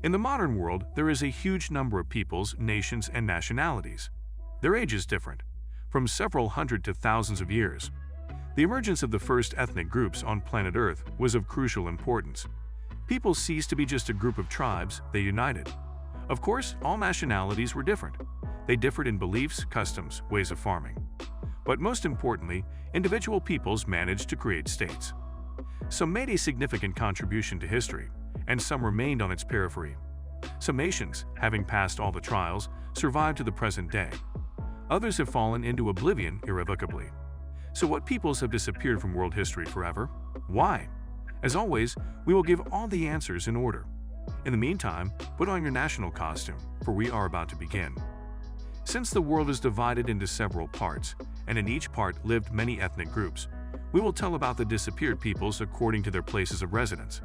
In the modern world, there is a huge number of peoples, nations, and nationalities. Their age is different, from several hundred to thousands of years. The emergence of the first ethnic groups on planet Earth was of crucial importance. People ceased to be just a group of tribes, they united. Of course, all nationalities were different. They differed in beliefs, customs, ways of farming. But most importantly, individual peoples managed to create states. Some made a significant contribution to history, and some remained on its periphery. Some nations, having passed all the trials, survived to the present day. Others have fallen into oblivion irrevocably. So what peoples have disappeared from world history forever? Why? As always, we will give all the answers in order. In the meantime, put on your national costume, for we are about to begin. Since the world is divided into several parts, and in each part lived many ethnic groups, we will tell about the disappeared peoples according to their places of residence.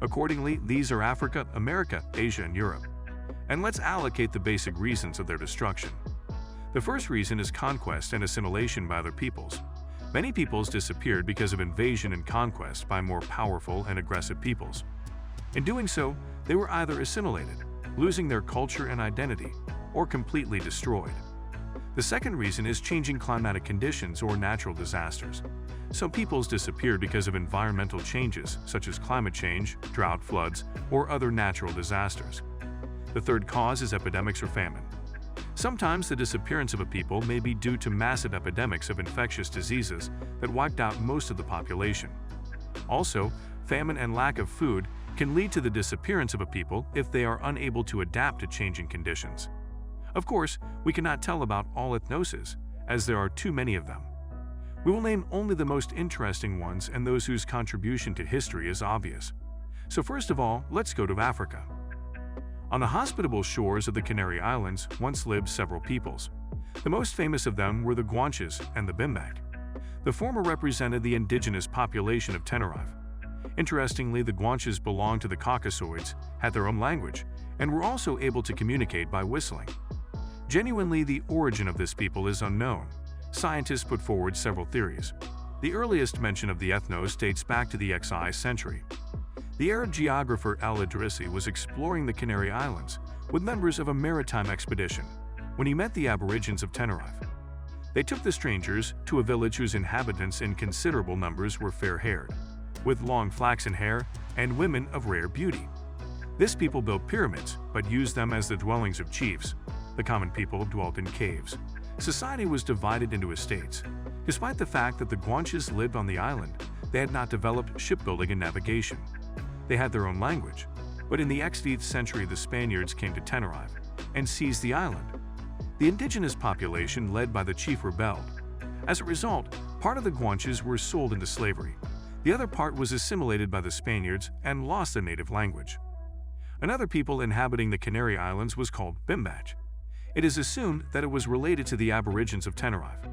Accordingly, these are Africa, America, Asia, and Europe. And let's allocate the basic reasons of their destruction. The first reason is conquest and assimilation by other peoples. Many peoples disappeared because of invasion and conquest by more powerful and aggressive peoples. In doing so, they were either assimilated, losing their culture and identity, or completely destroyed. The second reason is changing climatic conditions or natural disasters. Some peoples disappeared because of environmental changes, such as climate change, drought, floods, or other natural disasters. The third cause is epidemics or famine. Sometimes the disappearance of a people may be due to massive epidemics of infectious diseases that wiped out most of the population. Also, famine and lack of food can lead to the disappearance of a people if they are unable to adapt to changing conditions. Of course, we cannot tell about all ethnoses, as there are too many of them. We will name only the most interesting ones and those whose contribution to history is obvious. So first of all, let's go to Africa. On the hospitable shores of the Canary Islands once lived several peoples. The most famous of them were the Guanches and the Bimbak. The former represented the indigenous population of Tenerife. Interestingly, the Guanches belonged to the Caucasoids, had their own language, and were also able to communicate by whistling. Genuinely, the origin of this people is unknown. Scientists put forward several theories. The earliest mention of the ethnos dates back to the XI century. The Arab geographer al-Idrisi was exploring the Canary Islands with members of a maritime expedition when he met the aborigines of Tenerife. They took the strangers to a village whose inhabitants in considerable numbers were fair-haired, with long flaxen hair and women of rare beauty. This people built pyramids, but used them as the dwellings of chiefs. The common people dwelt in caves. Society was divided into estates. Despite the fact that the Guanches lived on the island, they had not developed shipbuilding and navigation. They had their own language, but in the 16th century the Spaniards came to Tenerife and seized the island. The indigenous population, led by the chief, rebelled. As a result, part of the Guanches were sold into slavery. The other part was assimilated by the Spaniards and lost their native language. Another people inhabiting the Canary Islands was called Bimbach. It is assumed that it was related to the aborigines of Tenerife.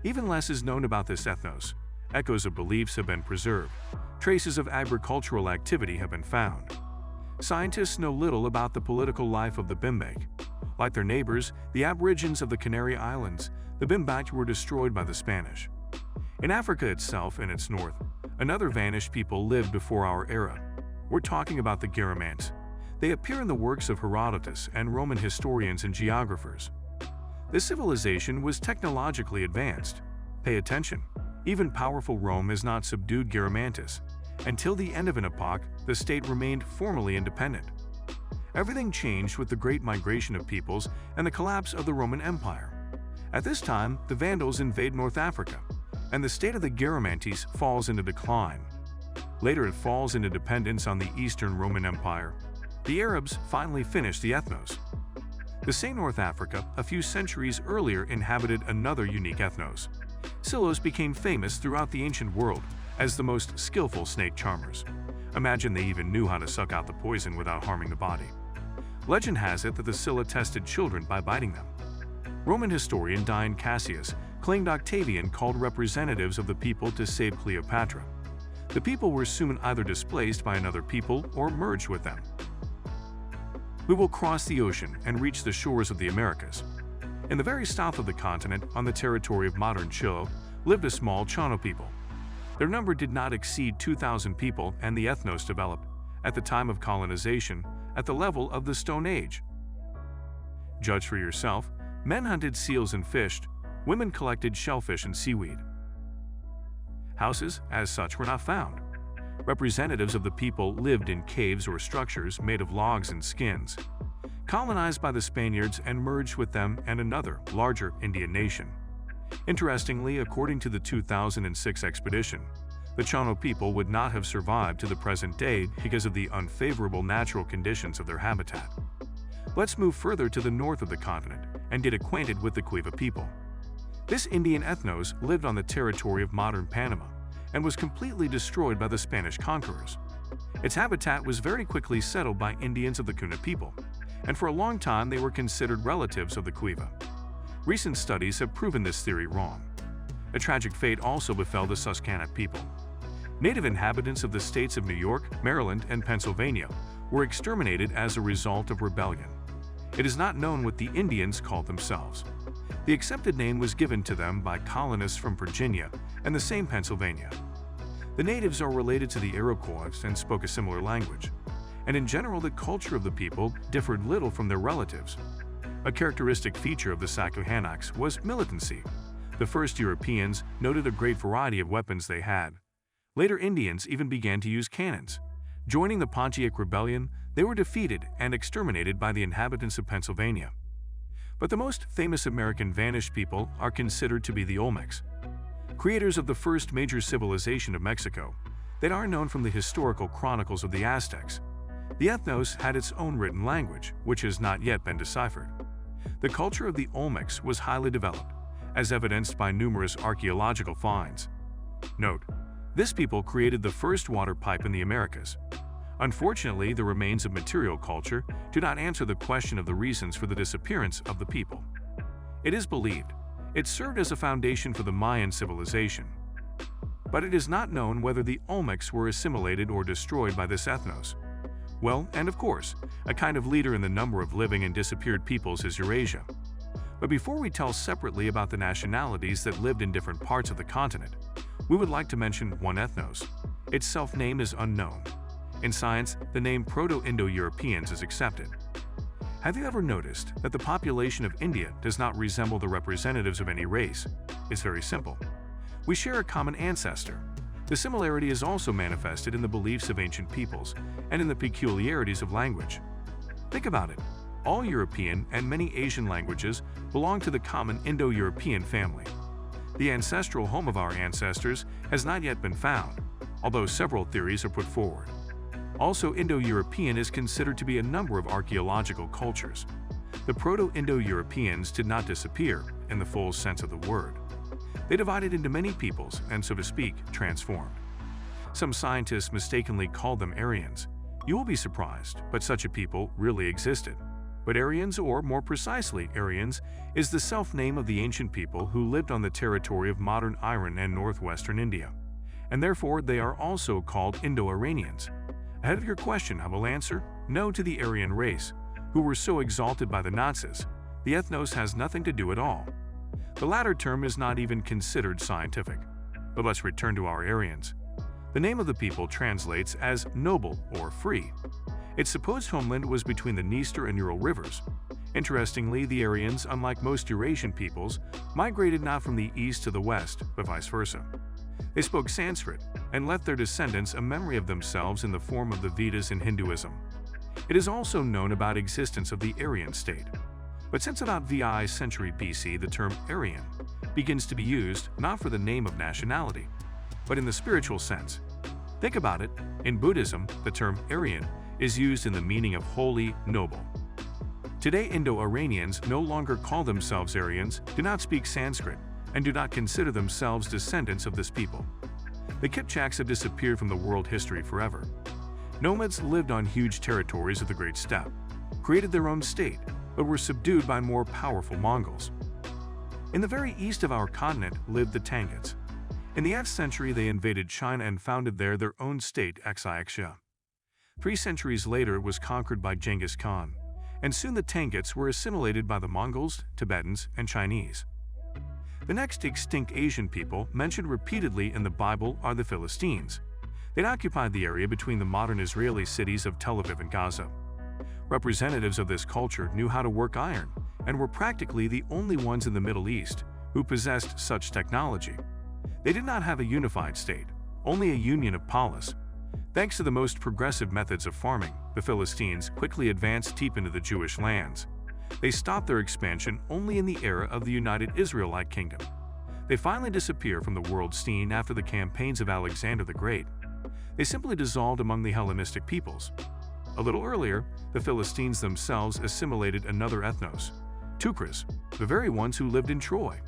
Even less is known about this ethnos. Echoes of beliefs have been preserved. Traces of agricultural activity have been found. Scientists know little about the political life of the Bimbak. Like their neighbors, the aborigines of the Canary Islands, the Bimbak were destroyed by the Spanish. In Africa itself and its north, another vanished people lived before our era. We're talking about the Garamantes. They appear in the works of Herodotus and Roman historians and geographers. This civilization was technologically advanced. Pay attention. Even powerful Rome has not subdued Garamantes. Until the end of an epoch, the state remained formally independent. Everything changed with the Great Migration of peoples and the collapse of the Roman Empire. At this time, the Vandals invade North Africa, and the state of the Garamantes falls into decline. Later it falls into dependence on the Eastern Roman Empire. The Arabs finally finished the ethnos. The same North Africa, a few centuries earlier, inhabited another unique ethnos. Silos became famous throughout the ancient world as the most skillful snake charmers. Imagine they even knew how to suck out the poison without harming the body. Legend has it that the Scylla tested children by biting them. Roman historian Dion Cassius claimed Octavian called representatives of the people to save Cleopatra. The people were soon either displaced by another people or merged with them. We will cross the ocean and reach the shores of the Americas. In the very south of the continent, on the territory of modern Chile, lived a small Chano people. Their number did not exceed 2,000 people, and the ethnos developed. At the time of colonization, at the level of the Stone Age. Judge for yourself, men hunted seals and fished, women collected shellfish and seaweed. Houses, as such, were not found. Representatives of the people lived in caves or structures made of logs and skins, colonized by the Spaniards and merged with them and another, larger Indian nation. Interestingly, according to the 2006 expedition, the Chano people would not have survived to the present day because of the unfavorable natural conditions of their habitat. Let's move further to the north of the continent and get acquainted with the Cuiva people. This Indian ethnos lived on the territory of modern Panama and was completely destroyed by the Spanish conquerors. Its habitat was very quickly settled by Indians of the Kuna people, and for a long time they were considered relatives of the Cuiva. Recent studies have proven this theory wrong. A tragic fate also befell the Susquehannock people. Native inhabitants of the states of New York, Maryland, and Pennsylvania were exterminated as a result of rebellion. It is not known what the Indians called themselves. The accepted name was given to them by colonists from Virginia and the same Pennsylvania. The natives are related to the Iroquois and spoke a similar language, and in general the culture of the people differed little from their relatives. A characteristic feature of the Susquehannocks was militancy. The first Europeans noted a great variety of weapons they had. Later Indians even began to use cannons. Joining the Pontiac Rebellion, they were defeated and exterminated by the inhabitants of Pennsylvania. But the most famous American vanished people are considered to be the Olmecs. Creators of the first major civilization of Mexico, they are known from the historical chronicles of the Aztecs. The ethnos had its own written language, which has not yet been deciphered. The culture of the Olmecs was highly developed, as evidenced by numerous archaeological finds. Note, this people created the first water pipe in the Americas. Unfortunately, the remains of material culture do not answer the question of the reasons for the disappearance of the people. It is believed it served as a foundation for the Mayan civilization, but it is not known whether the Olmecs were assimilated or destroyed by this ethnos. Well, and of course, a kind of leader in the number of living and disappeared peoples is Eurasia. But before we tell separately about the nationalities that lived in different parts of the continent, we would like to mention one ethnos. Its self-name is unknown. In science, the name Proto-Indo-Europeans is accepted. Have you ever noticed that the population of India does not resemble the representatives of any race? It's very simple. We share a common ancestor. The similarity is also manifested in the beliefs of ancient peoples and in the peculiarities of language. Think about it. All European and many Asian languages belong to the common Indo-European family. The ancestral home of our ancestors has not yet been found, although several theories are put forward. Also, Indo-European is considered to be a number of archaeological cultures. The Proto-Indo-Europeans did not disappear in the full sense of the word. They divided into many peoples and, so to speak, transformed. Some scientists mistakenly called them Aryans. You will be surprised, but such a people really existed. But Aryans, or more precisely Aryans, is the self-name of the ancient people who lived on the territory of modern Iran and northwestern India, and therefore they are also called Indo-Iranians. Ahead of your question, I will answer no to the Aryan race, who were so exalted by the Nazis. The ethnos has nothing to do at all. The latter term is not even considered scientific. But let's return to our Aryans. The name of the people translates as noble or free. Its supposed homeland was between the Dniester and Ural rivers. Interestingly, the Aryans, unlike most Eurasian peoples, migrated not from the east to the west, but vice versa. They spoke Sanskrit and left their descendants a memory of themselves in the form of the Vedas in Hinduism. It is also known about existence of the Aryan state. But since about VI century BC, the term Aryan begins to be used not for the name of nationality, but in the spiritual sense. Think about it. In Buddhism, the term Aryan is used in the meaning of holy, noble. Today, Indo-Iranians no longer call themselves Aryans, do not speak Sanskrit, and do not consider themselves descendants of this people. The Kipchaks have disappeared from the world history forever. Nomads lived on huge territories of the Great Steppe, created their own state, but were subdued by more powerful Mongols. In the very east of our continent lived the Tangids. In the 8th century, they invaded China and founded there their own state, Xixia. 3 centuries later, it was conquered by Genghis Khan, and soon the Tangids were assimilated by the Mongols, Tibetans, and Chinese. The next extinct Asian people mentioned repeatedly in the Bible are the Philistines. They occupied the area between the modern Israeli cities of Tel Aviv and Gaza. Representatives of this culture knew how to work iron and were practically the only ones in the Middle East who possessed such technology. They did not have a unified state, only a union of polis. Thanks to the most progressive methods of farming, the Philistines quickly advanced deep into the Jewish lands. They stopped their expansion only in the era of the United Israelite Kingdom. They finally disappear from the world scene after the campaigns of Alexander the Great. They simply dissolved among the Hellenistic peoples. A little earlier, the Philistines themselves assimilated another ethnos, Tukras, the very ones who lived in Troy.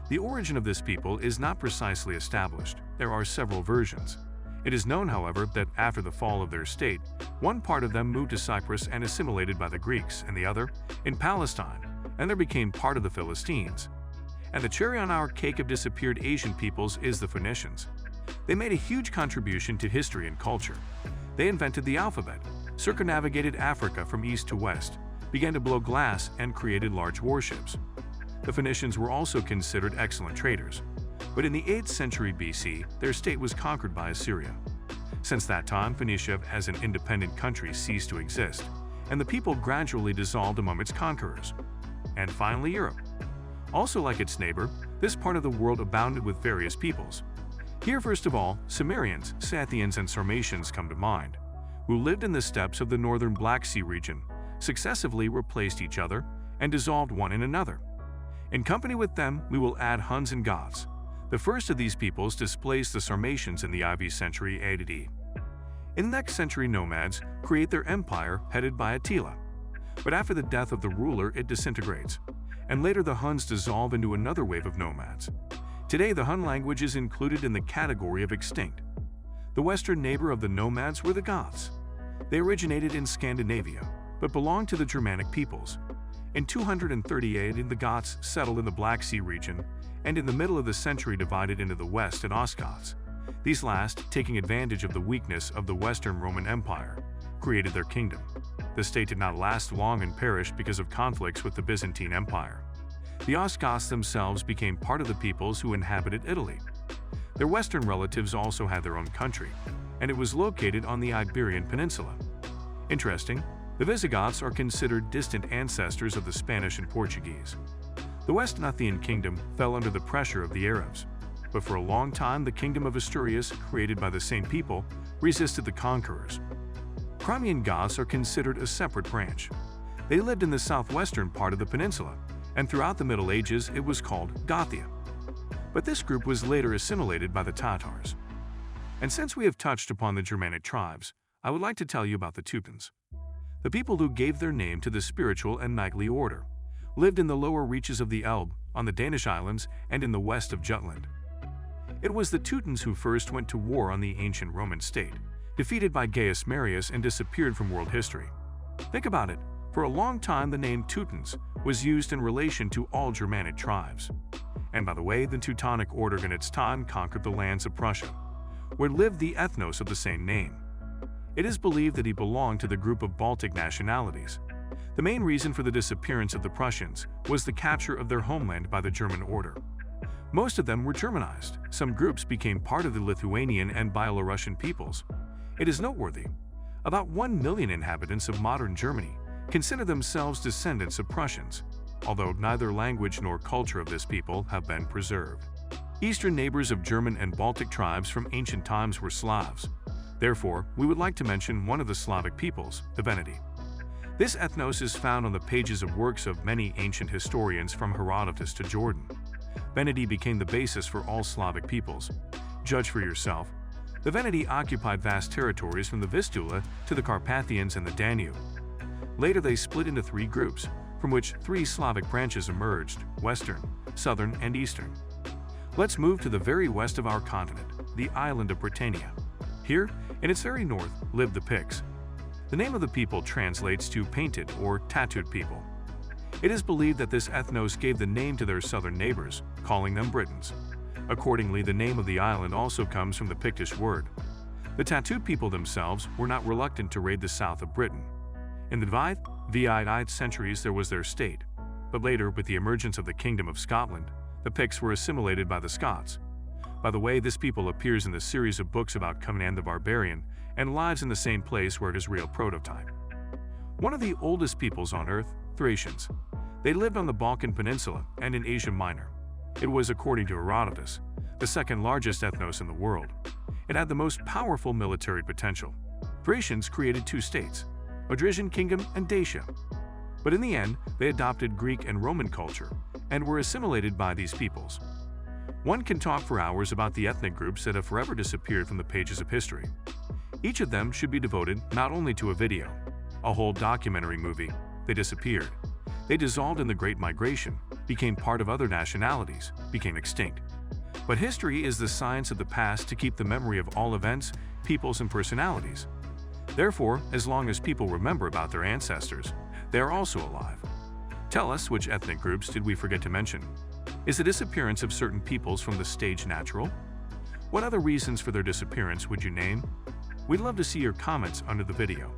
The origin of this people is not precisely established. There are several versions. It is known, however, that after the fall of their state, one part of them moved to Cyprus and assimilated by the Greeks, and the other in Palestine, and there became part of the Philistines. And the cherry on our cake of disappeared Asian peoples is the Phoenicians. They made a huge contribution to history and culture. They invented the alphabet, circumnavigated Africa from east to west, began to blow glass, and created large warships. The Phoenicians were also considered excellent traders, but in the 8th century BC, their state was conquered by Assyria. Since that time, Phoenicia as an independent country ceased to exist, and the people gradually dissolved among its conquerors. And finally, Europe. Also like its neighbor, this part of the world abounded with various peoples. Here, first of all, Cimmerians, Scythians, and Sarmatians come to mind, who lived in the steppes of the northern Black Sea region, successively replaced each other, and dissolved one in another. In company with them, we will add Huns and Goths. The first of these peoples displaced the Sarmatians in the IV century AD. In the next century, nomads create their empire headed by Attila. But after the death of the ruler, it disintegrates, and later the Huns dissolve into another wave of nomads. Today, the Hun language is included in the category of extinct. The western neighbor of the nomads were the Goths. They originated in Scandinavia, but belonged to the Germanic peoples. In 238, the Goths settled in the Black Sea region, and in the middle of the century divided into the West and Ostrogoths. These last, taking advantage of the weakness of the Western Roman Empire, created their kingdom. The state did not last long and perished because of conflicts with the Byzantine Empire. The Ostrogoths themselves became part of the peoples who inhabited Italy. Their western relatives also had their own country, and it was located on the Iberian Peninsula. Interesting, the Visigoths are considered distant ancestors of the Spanish and Portuguese. The West Nothian kingdom fell under the pressure of the Arabs, but for a long time the kingdom of Asturias, created by the same people, resisted the conquerors. Crimean Goths are considered a separate branch. They lived in the southwestern part of the peninsula, and throughout the Middle Ages it was called Gothia. But this group was later assimilated by the Tatars. And since we have touched upon the Germanic tribes, I would like to tell you about the Teutons. The people who gave their name to the spiritual and knightly order lived in the lower reaches of the Elbe, on the Danish islands, and in the west of Jutland. It was the Teutons who first went to war on the ancient Roman state, defeated by Gaius Marius, and disappeared from world history. Think about it. For a long time, the name Teutons was used in relation to all Germanic tribes. And by the way, the Teutonic Order in its time conquered the lands of Prussia, where lived the ethnos of the same name. It is believed that he belonged to the group of Baltic nationalities. The main reason for the disappearance of the Prussians was the capture of their homeland by the German order. Most of them were Germanized. Some groups became part of the Lithuanian and Byelorussian peoples. It is noteworthy. About 1 million inhabitants of modern Germany consider themselves descendants of Prussians, although neither language nor culture of this people have been preserved. Eastern neighbors of German and Baltic tribes from ancient times were Slavs. Therefore, we would like to mention one of the Slavic peoples, the Veneti. This ethnos is found on the pages of works of many ancient historians from Herodotus to Jordan. Veneti became the basis for all Slavic peoples. Judge for yourself. The Veneti occupied vast territories from the Vistula to the Carpathians and the Danube. Later they split into 3 groups, from which 3 Slavic branches emerged: Western, Southern, and Eastern. Let's move to the very west of our continent, the island of Britannia. Here, in its very north, lived the Picts. The name of the people translates to painted or tattooed people. It is believed that this ethnos gave the name to their southern neighbors, calling them Britons. Accordingly, the name of the island also comes from the Pictish word. The tattooed people themselves were not reluctant to raid the south of Britain. In the 9th centuries there was their state, but later, with the emergence of the Kingdom of Scotland, the Picts were assimilated by the Scots. By the way, this people appears in the series of books about Conan the Barbarian and lives in the same place where it is real prototype. One of the oldest peoples on Earth, Thracians. They lived on the Balkan Peninsula and in Asia Minor. It was, according to Herodotus, the second largest ethnos in the world. It had the most powerful military potential. Thracians created two states, Odrysian Kingdom and Dacia. But in the end, they adopted Greek and Roman culture and were assimilated by these peoples. One can talk for hours about the ethnic groups that have forever disappeared from the pages of history. Each of them should be devoted not only to a video, a whole documentary movie. They disappeared. They dissolved in the Great Migration, became part of other nationalities, became extinct. But history is the science of the past to keep the memory of all events, peoples, and personalities. Therefore, as long as people remember about their ancestors, they are also alive. Tell us, which ethnic groups did we forget to mention? Is the disappearance of certain peoples from the stage natural? What other reasons for their disappearance would you name? We'd love to see your comments under the video.